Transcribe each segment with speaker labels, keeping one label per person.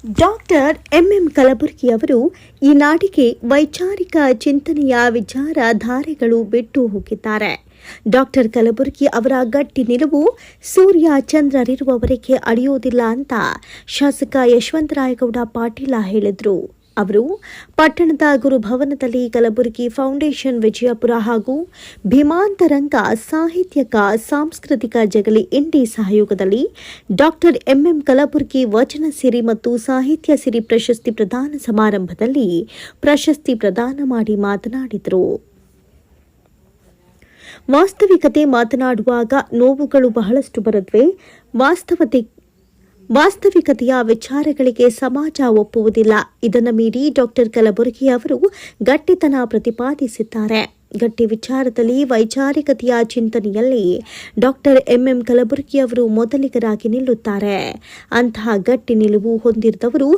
Speaker 1: Doctor MM Kalaburagi ಅವರು ಈ ನಾಡಿಗೆ ವೈಚಾರಿಕ ಚಿಂತನೆಯ ವಿಚಾರಧಾರೆಗಳು ಬಿಟ್ಟು ಹೋಗಿದ್ದಾರೆ. ಡಾಕ್ಟರ್ ಕಲಬುರ್ಗಿ ಅವರ ಗಟ್ಟಿ ನಿಲುವು ಸೂರ್ಯ ಚಂದ್ರರಿರುವವರೆಗೆ ಅಳಿಯುವುದಿಲ್ಲ ಅಂತ ಶಾಸಕ ಯಶವಂತರಾಯಗೌಡ ಪಾಟೀಲ ಹೇಳಿದರು. ಅವರು ಪಟ್ಟಣದ ಗುರುಭವನದಲ್ಲಿ ಕಲಬುರಗಿ ಫೌಂಡೇಶನ್ ವಿಜಯಪುರ ಹಾಗೂ ಭೀಮಾಂತರಂಗ ಸಾಹಿತ್ಯಕ ಸಾಂಸ್ಕೃತಿಕ ಜಗಲಿ ಇಂಡಿ ಸಹಯೋಗದಲ್ಲಿ ಡಾಕ್ಟರ್ ಎಂಎಂ ಕಲಬುರ್ಗಿ ವಚನ ಸಿರಿ ಮತ್ತು ಸಾಹಿತ್ಯ ಸಿರಿ ಪ್ರಶಸ್ತಿ ಪ್ರದಾನ ಸಮಾರಂಭದಲ್ಲಿ ಪ್ರಶಸ್ತಿ ಪ್ರದಾನ ಮಾಡಿ ಮಾತನಾಡಿದರು. ವಾಸ್ತವಿಕತೆ ಮಾತನಾಡುವಾಗ ನೋವುಗಳು ಬಹಳಷ್ಟು ಬರುತ್ತವೆ. ವಾಸ್ತವಿಕತೆಯ ವಿಚಾರಗಳಿಗೆ ಸಮಾಜ ಒಪ್ಪುವುದಿಲ್ಲ. ಇದನ್ನು ಮೀರಿ ಡಾಕ್ಟರ್ ಕಲಬುರ್ಗಿ ಅವರು ಗಟ್ಟಿತನ ಪ್ರತಿಪಾದಿಸಿದ್ದಾರೆ. ಗಟ್ಟಿ ವಿಚಾರದಲ್ಲಿ ವೈಚಾರಿಕತೆಯ ಚಿಂತನೆಯಲ್ಲಿ ಡಾಕ್ಟರ್ ಎಂಎಂ ಕಲಬುರ್ಗಿ ಅವರು ಮೊದಲಿಗರಾಗಿ ನಿಲ್ಲುತ್ತಾರೆ. ಅಂತಹ ಗಟ್ಟಿ ನಿಲುವು ಹೊಂದಿರುವವರು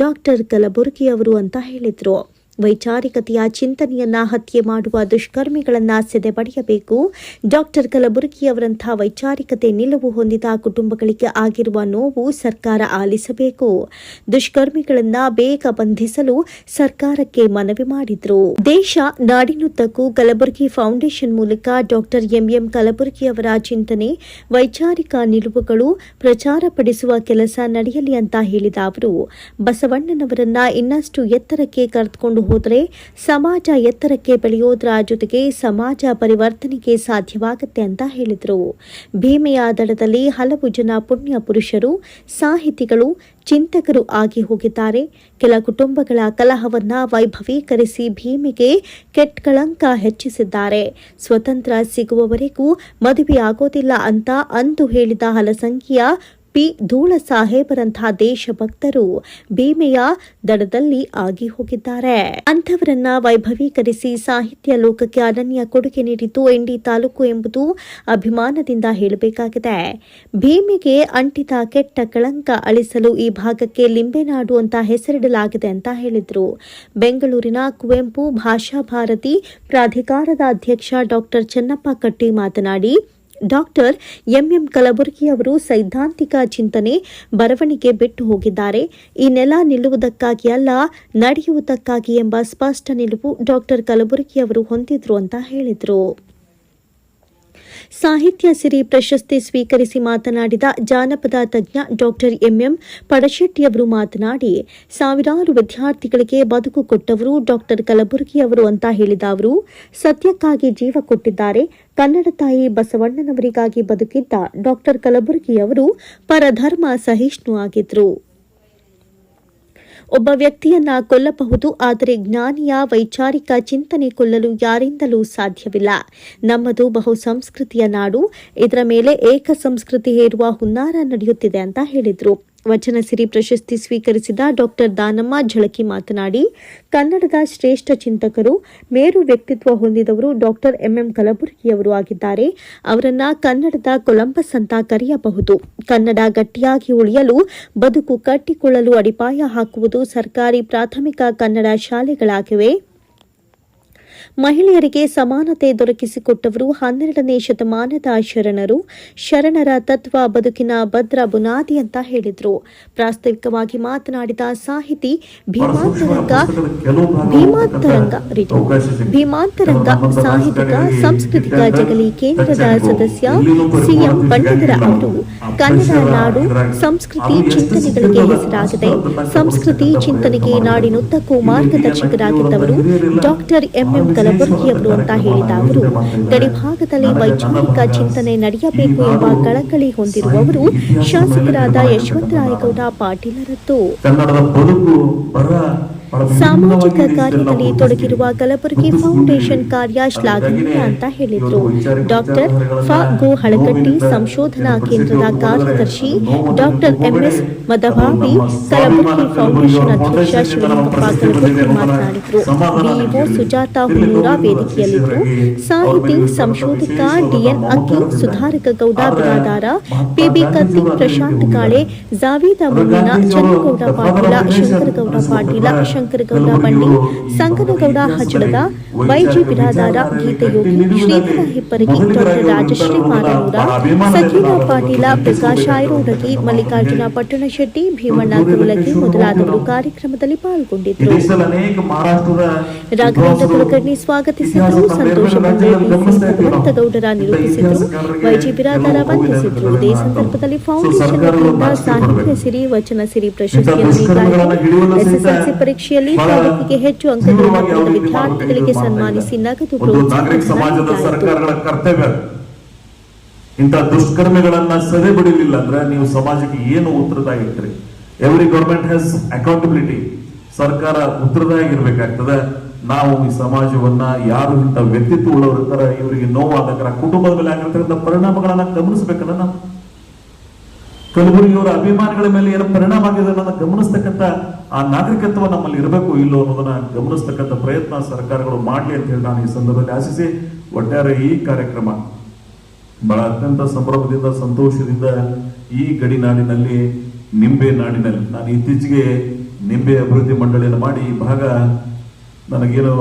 Speaker 1: ಡಾಕ್ಟರ್ ಕಲಬುರ್ಗಿ ಅವರು ಅಂತ ಹೇಳಿದರು. ವೈಚಾರಿಕತೆಯ ಚಿಂತನೆಯನ್ನ ಹತ್ಯೆ ಮಾಡುವ ದುಷ್ಕರ್ಮಿಗಳನ್ನ ಸೆದೆಬಡಿಯಬೇಕು. ಡಾಕ್ಟರ್ ಕಲಬುರ್ಗಿ ಅವರಂತಹ ವೈಚಾರಿಕತೆ ನಿಲುವು ಹೊಂದಿದ ಕುಟುಂಬಗಳಿಗೆ ಆಗಿರುವ ನೋವು ಸರ್ಕಾರ ಆಲಿಸಬೇಕು. ದುಷ್ಕರ್ಮಿಗಳನ್ನ ಬೇಗ ಬಂಧಿಸಲು ಸರ್ಕಾರಕ್ಕೆ ಮನವಿ ಮಾಡಿದ್ರು. ದೇಶ ನಾಡಿನುದ್ದಕ್ಕೂ ಕಲಬುರ್ಗಿ ಫೌಂಡೇಶನ್ ಮೂಲಕ ಡಾಕ್ಟರ್ ಎಂಎಂ ಕಲಬುರ್ಗಿ ಅವರ ಚಿಂತನೆ, ವೈಚಾರಿಕ ನಿಲುವುಗಳು ಪ್ರಚಾರಪಡಿಸುವ ಕೆಲಸ ನಡೆಯಲಿ ಅಂತ ಹೇಳಿದ ಅವರು, ಬಸವಣ್ಣನವರನ್ನ ಇನ್ನಷ್ಟು ಎತ್ತರಕ್ಕೆ ಕರೆದುಕೊಂಡು ಹೋದರೆ ಸಮಾಜ ಎತ್ತರಕ್ಕೆ ಬೆಳೆಯೋದರ ಜೊತೆಗೆ ಸಮಾಜ ಪರಿವರ್ತನೆಗೆ ಸಾಧ್ಯವಾಗುತ್ತೆ ಅಂತ ಹೇಳಿದರು. ಭೀಮೆಯ ದಡದಲ್ಲಿ ಹಲವು ಜನ ಪುಣ್ಯ ಪುರುಷರು, ಸಾಹಿತಿಗಳು, ಚಿಂತಕರು ಆಗಿ ಹೋಗಿದ್ದಾರೆ. ಕೆಲ ಕುಟುಂಬಗಳ ಕಲಹವನ್ನ ವೈಭವೀಕರಿಸಿ ಭೀಮೆಗೆ ಕೆಟ್ಕಳಂಕ ಹೆಚ್ಚಿಸಿದ್ದಾರೆ. ಸ್ವತಂತ್ರ ಸಿಗುವವರೆಗೂ ಮದುವೆಯಾಗೋದಿಲ್ಲ ಅಂತ ಅಂದು ಹೇಳಿದ ಹಲಸಂಗಿಯ ಧೂಳ ಸಾಹೇಬರಂತಹ ದೇಶಭಕ್ತರು ಭೀಮೆಯ ದಡದಲ್ಲಿ ಆಗಿ ಹೋಗಿದ್ದಾರೆ. ಅಂಥವರನ್ನ ವೈಭವೀಕರಿಸಿ ಸಾಹಿತ್ಯ ಲೋಕಕ್ಕೆ ಅನನ್ಯ ಕೊಡುಗೆ ನೀಡಿದ್ದು ಇಂಡಿ ತಾಲೂಕು ಎಂಬುದು ಅಭಿಮಾನದಿಂದ ಹೇಳಬೇಕಾಗಿದೆ. ಭೀಮೆಗೆ ಅಂಟಿದ ಕೆಟ್ಟ ಕಳಂಕ ಅಳಿಸಲು ಈ ಭಾಗಕ್ಕೆ ಲಿಂಬೆನಾಡು ಅಂತ ಹೆಸರಿಡಲಾಗಿದೆ ಅಂತ ಹೇಳಿದ್ರು. ಬೆಂಗಳೂರಿನ ಕುವೆಂಪು ಭಾಷಾ ಭಾರತಿ ಪ್ರಾಧಿಕಾರದ ಅಧ್ಯಕ್ಷ ಡಾಕ್ಟರ್ ಚೆನ್ನಪ್ಪ ಕಟ್ಟಿ ಮಾತನಾಡಿ, ಡಾಕ್ಟರ್ ಎಂಎಂ ಕಲಬುರ್ಗಿ ಅವರು ಸೈದ್ಧಾಂತಿಕ ಚಿಂತನೆ, ಬರವಣಿಗೆ ಬಿಟ್ಟು ಹೋಗಿದ್ದಾರೆ. ಈ ನೆಲ ನಿಲ್ಲುವುದಕ್ಕಾಗಿ ಅಲ್ಲ, ನಡೆಯುವುದಕ್ಕಾಗಿ ಎಂಬ ಸ್ಪಷ್ಟ ನಿಲುವು ಡಾಕ್ಟರ್ ಕಲಬುರ್ಗಿ ಅವರು ಹೊಂದಿದ್ರು ಅಂತ ಹೇಳಿದರು. ಸಾಹಿತ್ಯ ಸಿರಿ ಪ್ರಶಸ್ತಿ ಸ್ವೀಕರಿಸಿ ಮಾತನಾಡಿದ ಜಾನಪದ ತಜ್ಞ ಡಾಕ್ಟರ್ ಎಂಎಂ ಪಡಶೆಟ್ಟಿಯವರು ಮಾತನಾಡಿ, ಸಾವಿರಾರು ವಿದ್ಯಾರ್ಥಿಗಳಿಗೆ ಬದುಕು ಕೊಟ್ಟವರು ಡಾಕ್ಟರ್ ಕಲಬುರ್ಗಿ ಅವರು ಅಂತ ಹೇಳಿದ ಅವರು, ಸತ್ಯಕ್ಕಾಗಿ ಜೀವ ಕೊಟ್ಟಿದ್ದಾರೆ. ಕನ್ನಡ ತಾಯಿ ಬಸವಣ್ಣನವರಿಗಾಗಿ ಬದುಕಿದ್ದ ಡಾಕ್ಟರ್ ಕಲಬುರ್ಗಿ ಅವರು ಪರಧರ್ಮ ಸಹಿಷ್ಣು ಆಗಿದ್ರು. ಒಬ್ಬ ವ್ಯಕ್ತಿಯನ್ನ ಕೊಲ್ಲಬಹುದು, ಆದರೆ ಜ್ಞಾನಿಯ ವೈಚಾರಿಕ ಚಿಂತನೆ ಕೊಲ್ಲಲು ಯಾರಿಂದಲೂ ಸಾಧ್ಯವಿಲ್ಲ. ನಮ್ಮದು ಬಹು ಸಂಸ್ಕೃತಿಯ ನಾಡು. ಇದರ ಮೇಲೆ ಏಕ ಸಂಸ್ಕೃತಿ ಹೇರುವ ಹುನ್ನಾರ ನಡೆಯುತ್ತಿದೆ ಅಂತ ಹೇಳಿದ್ರು. ವಚನ ಸಿರಿ ಪ್ರಶಸ್ತಿ ಸ್ವೀಕರಿಸಿದ ಡಾಕ್ಟರ್ ದಾನಮ್ಮ ಝಳಕಿ ಮಾತನಾಡಿ, ಕನ್ನಡದ ಶ್ರೇಷ್ಠ ಚಿಂತಕರು, ಮೇರು ವ್ಯಕ್ತಿತ್ವ ಹೊಂದಿದವರು ಡಾಕ್ಟರ್ ಎಂಎಂ ಕಲಬುರ್ಗಿಯವರು ಆಗಿದ್ದಾರೆ. ಅವರನ್ನ ಕನ್ನಡದ ಕೊಲಂಬಸ್ ಅಂತ ಕರೆಯಬಹುದು. ಕನ್ನಡ ಗಟ್ಟಿಯಾಗಿ ಉಳಿಯಲು, ಬದುಕು ಕಟ್ಟಿಕೊಳ್ಳಲು ಅಡಿಪಾಯ ಹಾಕುವುದು ಸರ್ಕಾರಿ ಪ್ರಾಥಮಿಕ ಕನ್ನಡ ಶಾಲೆಗಳಾಗಿವೆ. ಮಹಿಳೆಯರಿಗೆ ಸಮಾನತೆ ದೊರಕಿಸಿಕೊಟ್ಟವರು 12ನೇ ಶತಮಾನದ ಶರಣರು. ಶರಣರ ತತ್ವ ಬದುಕಿನ ಭದ್ರ ಬುನಾದಿ ಅಂತ ಹೇಳಿದರು. ಪ್ರಾಸ್ತಾವಿಕವಾಗಿ ಮಾತನಾಡಿದ ಸಾಹಿತಿ ಭೀಮಾಂತರಂಗ ಸಾಹಿತ್ಯಿಕ ಸಾಂಸ್ಕೃತಿಕ ಜಗಲಿ ಕೇಂದ್ರದ ಸದಸ್ಯ ಸಿಎಂ ಬಂಡೇರ ಅವರು, ಕನ್ನಡ ನಾಡು ಸಂಸ್ಕೃತಿ ಚಿಂತನೆಗಳಿಗೆ ಹೆಸರಾಗಿದೆ. ಸಂಸ್ಕೃತಿ ಚಿಂತನೆಗೆ ನಾಡಿನುದ್ದಕ್ಕೂ ಮಾರ್ಗದರ್ಶಕರಾಗಿದ್ದವರು ಡಾಕ್ಟರ್ ಎಂಎಂ ಕಲಬುರ್ಗಿ ಅವರು ಅಂತ ಹೇಳಿದ ಅವರು, ಗಡಿಭಾಗದಲ್ಲಿ ವೈಚಾರಿಕ ಚಿಂತನೆ ನಡೆಯಬೇಕು ಎಂಬ ಕಳಕಳಿ ಹೊಂದಿರುವವರು ಶಾಸಕರಾದ ಯಶವಂತರಾಯಗೌಡ ಪಾಟೀಲರದ್ದು. ಸಾಮಾಜಿಕ ಕಾರ್ಯದಲ್ಲಿ ತೊಡಗಿರುವ ಕಲಬುರಗಿ ಫೌಂಡೇಶನ್ ಕಾರ್ಯ ಶ್ಲಾಘನೀಯ ಅಂತ ಹೇಳಿದರು. ಡಾಕ್ಟರ್ ಗೋ ಹಳಕಟ್ಟಿ ಸಂಶೋಧನಾ ಕೇಂದ್ರದ ಕಾರ್ಯದರ್ಶಿ doctor MS Madabhavi, Kalaburagi foundation ಅಧ್ಯಕ್ಷ ಶಿವಲಿಂಗಪ್ಪ ಕಲಬುರ್ಗಿ ಮಾತನಾಡಿದರು. ಬಿಇಒ ಸುಜಾತ ಹುನ್ನೂರ ವೇದಿಕೆಯಲ್ಲಿದ್ದರು. ಸಾಹಿತಿ ಸಂಶೋಧಕ ಡಿಎನ್ ಅಕ್ಕಿ, ಸುಧಾರಕ ಗೌಡ ಬಿರಾದಾರ, ಪಿಬಿ ಕತ್ತಿ, ಪ್ರಶಾಂತ್ ಕಾಳೆ, ಜಾವೀದ ಮುನ್ನೀನ, ಚನ್ನಗೌಡ ಪಾಟೀಲ, ಶಂಕರಗೌಡ ಪಾಟೀಲ, ಶಂಕರಗೌಡ ಬಂಡಿ, ಸಂಗನಗೌಡ ಹಜಳದ, ವೈಜಿ ಬಿರಾದಾರ, ಗೀತಯೋಗಿ, ಶ್ರೀಧರ ಹಿಪ್ಪರಗಿ, ಡಾಕ್ಟರ್ ರಾಜಶ್ರೀ ಮಾರನೂರ, ಸಕೀನಾ ಪಾಟೀಲ, ಪ್ರಕಾಶ್ ಐರೋಡಗಿ, ಮಲ್ಲಿಕಾರ್ಜುನ ಪಟ್ಟಣಶೆಟ್ಟಿ, ಭೀಮಣ್ಣ ಕುಲಗಿ ಮೊದಲಾದವರು ಕಾರ್ಯಕ್ರಮದಲ್ಲಿ ಪಾಲ್ಗೊಂಡಿದ್ದರು. ರಾಘವೇಂದ್ರ ಕುಲಕರ್ಣಿ ಸ್ವಾಗತಿಸಿದರು. ಸಂತೋಷ ಬಂಡೆ ಭಗವಂತಗೌಡರ ನಿರೂಪಿಸಿದರು. ವೈಜಿ ಬಿರಾದಾರ ವಂದಿಸಿದರು. ಇದೇ ಸಂದರ್ಭದಲ್ಲಿ ಫೌಂಡೇಶನ್ ವತಿಯಿಂದ ಸಾಹಿತ್ಯ ಸಿರಿ, ವಚನ ಸಿರಿ ಪ್ರಶಸ್ತಿಯನ್ನು ನೀಡಲಾಯಿತು. ಎಸ್ಎಸ್ಎಲ್ಸಿ ಪರೀಕ್ಷೆಯಲ್ಲಿ ತಾಲೂಕಿಗೆ ಹೆಚ್ಚು ಅಂಕಗಳನ್ನು ಪಡೆದ ವಿದ್ಯಾರ್ಥಿಗಳಿಗೆ ಸನ್ಮಾನಿಸಿ ನಗದು ಪ್ರೋತ್ಸಾಹ.
Speaker 2: ಇಂಥ ದುಷ್ಕರ್ಮಿಗಳನ್ನ ಸದೆ ಬಿಡಲಿಲ್ಲ ಅಂದ್ರೆ ನೀವು ಸಮಾಜಕ್ಕೆ ಏನು ಉತ್ತರದಾಗಿರ್ತೀರಿ? Every government has accountability. ಸರ್ಕಾರ ಉತ್ತರದಾಗಿರ್ಬೇಕಾಗ್ತದೆ. ನಾವು ಈ ಸಮಾಜವನ್ನ ಯಾರು ಇಂಥ ವ್ಯಕ್ತಿತ್ವ ಉಳ್ಳವರು ಇರ್ತಾರೆ, ಇವರಿಗೆ ನೋವಾದಾಗ ಕುಟುಂಬದ ಮೇಲೆ ಆಗಿರ್ತಕ್ಕಂಥ ಪರಿಣಾಮಗಳನ್ನ ಗಮನಿಸಬೇಕಲ್ಲ. ನಾವು ಕಲಬುರಗಿಯವರ ಅಭಿಮಾನಿಗಳ ಮೇಲೆ ಏನು ಪರಿಣಾಮ ಆಗಿದೆ ಅನ್ನೋದನ್ನ ಗಮನಿಸ್ತಕ್ಕಂಥ ಆ ನಾಗರಿಕತ್ವ ನಮ್ಮಲ್ಲಿ ಇರಬೇಕು ಇಲ್ಲೋ ಅನ್ನೋದನ್ನ ಗಮನಿಸ್ತಕ್ಕಂಥ ಪ್ರಯತ್ನ ಸರ್ಕಾರಗಳು ಮಾಡಲಿ ಅಂತ ಹೇಳಿ ನಾನು ಈ ಸಂದರ್ಭದಲ್ಲಿ ಆಶಿಸಿ, ಒಟ್ಟಾರೆ ಈ ಕಾರ್ಯಕ್ರಮ ಬಹಳ ಅತ್ಯಂತ ಸಂಭ್ರಮದಿಂದ ಸಂತೋಷದಿಂದ ಈ ಗಡಿನಾಡಿನಲ್ಲಿ, ನಿಂಬೆ ನಾಡಿನಲ್ಲಿ, ನಾನು ಇತ್ತೀಚೆಗೆ ನಿಂಬೆ ಅಭಿವೃದ್ಧಿ ಮಂಡಳಿಯನ್ನು ಮಾಡಿ ಈ ಭಾಗ ನನಗೇನು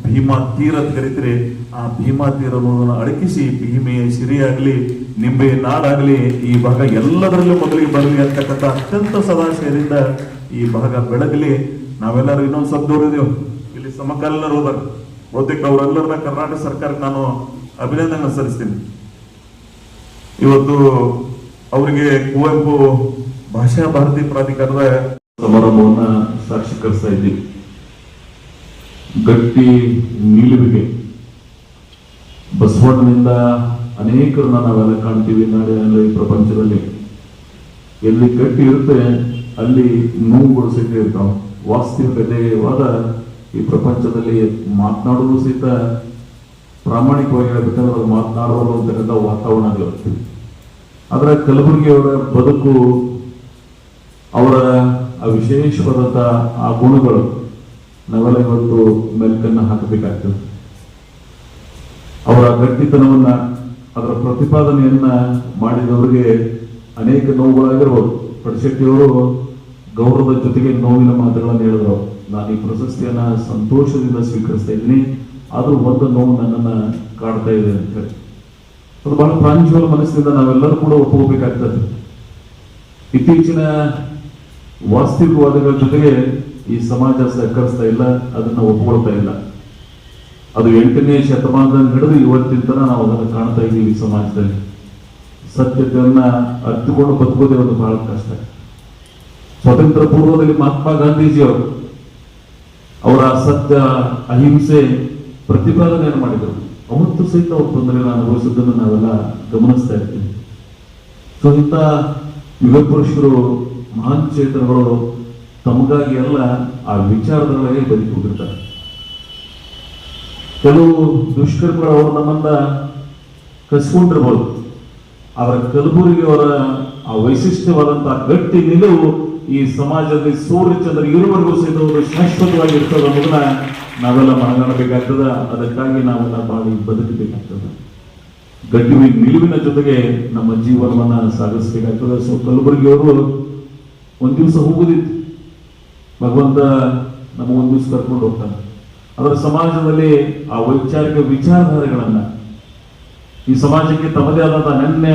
Speaker 2: ಭೀಮಾ ತೀರ ಅಂತ ಕರೀತೀರಿ, ಆ ಭೀಮಾ ತೀರ ಅನ್ನೋದನ್ನು ಅಡಕಿಸಿ ಭೀಮೆಯ ಸಿರಿಯಾಗಲಿ, ನಿಂಬೆ ನಾಡಾಗಲಿ ಈ ಭಾಗ ಎಲ್ಲದರಲ್ಲೂ ಮೊದಲಿಗೆ ಬರಲಿ ಅಂತಕ್ಕಂಥ ಅತ್ಯಂತ ಸದಾಶಯದಿಂದ ಈ ಭಾಗ ಬೆಳಗಲಿ. ನಾವೆಲ್ಲರೂ ಇನ್ನೊಂದು ಸದ್ದೋರಿದೆವು, ಇಲ್ಲಿ ಸಮಕಾಲೀನರು ಹೋದಾಗ ಬಹುತೇಕ ಅವರೆಲ್ಲರನ್ನ ಕರ್ನಾಟಕ ಸರ್ಕಾರಕ್ಕೆ ನಾನು ಅಭಿನಂದನೆ ಸಲ್ಲಿಸ್ತೀನಿ. ಇವತ್ತು ಅವರಿಗೆ ಕುವೆಂಪು ಭಾಷಾ ಭಾರತಿ ಪ್ರಾಧಿಕಾರದ ಸಮಾರಂಭವನ್ನ ಸಾಕ್ಷೀಕರಿಸ್ತಾ ಇದ್ದೀವಿ. ಗಟ್ಟಿ ನಿಲುವಿಗೆ ಬಸವಣ್ಣನಿಂದ ಅನೇಕರನ್ನ ನಾವೆಲ್ಲ ಕಾಣ್ತೀವಿ ನಾಡಿನಲ್ಲಿ, ಪ್ರಪಂಚದಲ್ಲಿ. ಎಲ್ಲಿ ಗಟ್ಟಿ ಇರುತ್ತೆ ಅಲ್ಲಿ ನೋವುಗಳು ಸಹಿತ ಇರ್ತಾವ. ವಾಸ್ತವಿಕತೆವಾದ ಈ ಪ್ರಪಂಚದಲ್ಲಿ ಮಾತನಾಡೋದು ಸಹಿತ ಪ್ರಾಮಾಣಿಕವಾಗಿ ಹೇಳ್ಬೇಕಂದ್ರೆ ಅದು ಮಾತನಾಡುವುದು ಅಂತಕ್ಕಂಥ ವಾತಾವರಣ ಆಗಿರುತ್ತೆ. ಆದ್ರೆ ಕಲಬುರಗಿಯವರ ಬದುಕು, ಅವರ ಆ ವಿಶೇಷವಾದಂಥ ಆ ಗುಣಗಳು ನಾವೆಲ್ಲ ಇವತ್ತು ಮೆಲ್ಕನ್ನ ಹಾಕಬೇಕಾಗ್ತದೆ. ಅವರ ಗಟ್ಟಿತನವನ್ನ, ಅದರ ಪ್ರತಿಪಾದನೆಯನ್ನ ಮಾಡಿದವರಿಗೆ ಅನೇಕ ನೋವುಗಳಾಗಿರ್ಬೋದು. ಪಡಶೆಟ್ಟಿಯವರು ಗೌರವದ ಜೊತೆಗೆ ನೋವಿನ ಮಾತುಗಳನ್ನು ಹೇಳಿದ್ರು. ನಾನು ಈ ಪ್ರಶಸ್ತಿಯನ್ನ ಸಂತೋಷದಿಂದ ಸ್ವೀಕರಿಸ್ತಾ ಇದ್ದೀನಿ, ಆದ್ರೂ ಒಂದು ನೋವು ನನ್ನನ್ನ ಕಾಡ್ತಾ ಇದೆ ಅಂತ ಹೇಳಿ ಅದು ಬಹಳ ಪ್ರಾಂಜಲ ಮನಸ್ಸಿನಿಂದ ನಾವೆಲ್ಲರೂ ಕೂಡ ಒಪ್ಪಬೇಕಾಗ್ತದೆ. ಇತ್ತೀಚಿನ ವಾಸ್ತವಿಕವಾದಗಳ ಜೊತೆಗೆ ಈ ಸಮಾಜ ಸಹಕರಿಸ್ತಾ ಇಲ್ಲ, ಅದನ್ನ ಒಪ್ಕೊಳ್ತಾ ಇಲ್ಲ. ಅದು 8ನೇ ಶತಮಾನದಿಂದ ಹಿಡಿದು ಇವತ್ತಿನ ತನಕ ನಾವು ಅದನ್ನು ಕಾಣ್ತಾ ಇದ್ದೀವಿ. ಸಮಾಜದಲ್ಲಿ ಸತ್ಯತೆಯನ್ನ ಅರ್ಥಕೊಂಡು ಬದುಕೋದೇ ಒಂದು ಬಹಳ ಕಷ್ಟ. ಸ್ವಾತಂತ್ರ್ಯ ಪೂರ್ವದಲ್ಲಿ ಮಹಾತ್ಮ ಗಾಂಧೀಜಿಯವರು ಅವರ ಸತ್ಯ, ಅಹಿಂಸೆ ಪ್ರತಿಪಾದನೆಯನ್ನು ಮಾಡಿದರು. ಅವತ್ತು ಸಹಿತ ಅವ್ರ ತೊಂದರೆಯನ್ನು ಅನುಭವಿಸಿದ್ದನ್ನು ನಾವೆಲ್ಲ ಗಮನಿಸ್ತಾ ಇರ್ತೀವಿ. ಸೊ ಇಂಥ ಯುಗ ಪುರುಷರು, ಮಹಾನ್ ಚೇತನಗಳು ತಮಗಾಗಿ ಎಲ್ಲ ಆ ವಿಚಾರದೊಳಗೆ ಬದುಕಿ ಹೋಗಿರ್ತಾರೆ. ಕೆಲವು ದುಷ್ಕರ್ಮಿಗಳು ಅವರು ನಮ್ಮನ್ನ ಕಸ್ಕೊಂಡಿರ್ಬೋದು, ಅವರ ಕಲಬುರಗಿಯವರ ಆ ವೈಶಿಷ್ಟ್ಯವಾದಂತಹ ಗಟ್ಟಿ ನಿಲುವು ಈ ಸಮಾಜದಲ್ಲಿ ಸೂರ್ಯಚಂದ್ರ ಇರುವವರೆಗೂ ಸಹಿತ ಶಾಶ್ವತವಾಗಿ ಇರ್ತದೆ ಅನ್ನೋದನ್ನ ನಾವೆಲ್ಲ ಮನಗಾಣಬೇಕಾಗ್ತದ. ಅದಕ್ಕಾಗಿ ನಾವೆಲ್ಲ ಬಾಳಿ ಬದುಕಬೇಕಾಗ್ತದೆ. ಗಟ್ಟಿ ನಿಲುವಿನ ಜೊತೆಗೆ ನಮ್ಮ ಜೀವನವನ್ನ ಸಾಗಿಸಬೇಕಾಗ್ತದೆ. ಸೊ ಕಲಬುರಗಿಯವರು ಒಂದ್ ದಿವಸ ಹೋಗುದಿತ್ತು, ಭಗವಂತ ನಮ್ಮ ಒಂದ್ ದಿವಸ ಕರ್ಕೊಂಡು ಹೋಗ್ತಾನೆ. ಅದರ ಸಮಾಜದಲ್ಲಿ ಆ ವೈಚಾರಿಕ ವಿಚಾರಧಾರೆಗಳನ್ನ, ಈ ಸಮಾಜಕ್ಕೆ ತಮ್ಮದೇ ಆದಂತಹ ಅನನ್ಯ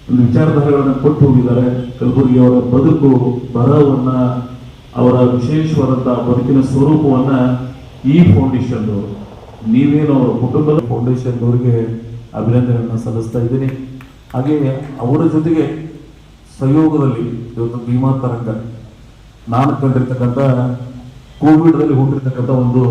Speaker 2: ಒಂದು ವಿಚಾರಧಾರೆಗಳನ್ನ ಕೊಟ್ಟು ಹೋಗಿದ್ದಾರೆ. ಕಲಬುರಗಿಯವರ ಬದುಕು, ಬರಹವನ್ನ, ಅವರ ವಿಶೇಷವಾದಂತಹ ಬದುಕಿನ ಸ್ವರೂಪವನ್ನ ಈ ಫೌಂಡೇಶನ್ ಅವರು, ನೀವೇನು ಅವರ ಕುಟುಂಬದ ಫೌಂಡೇಶನ್ ಅವರಿಗೆ ಅಭಿನಂದನೆಯನ್ನು ಸಲ್ಲಿಸ್ತಾ ಇದ್ದೀನಿ. ಹಾಗೆ ಅವರ ಜೊತೆಗೆ ಸಹಯೋಗದಲ್ಲಿ ಇವತ್ತು ಭೀಮಾ ತರಂಗ ನಾನು ಕಂಡಿರ್ತಕ್ಕಂಥ ಕೋವಿಡ್ ದಲ್ಲಿ ಹುಟ್ಟಿರ್ತಕ್ಕಂಥ ಒಂದು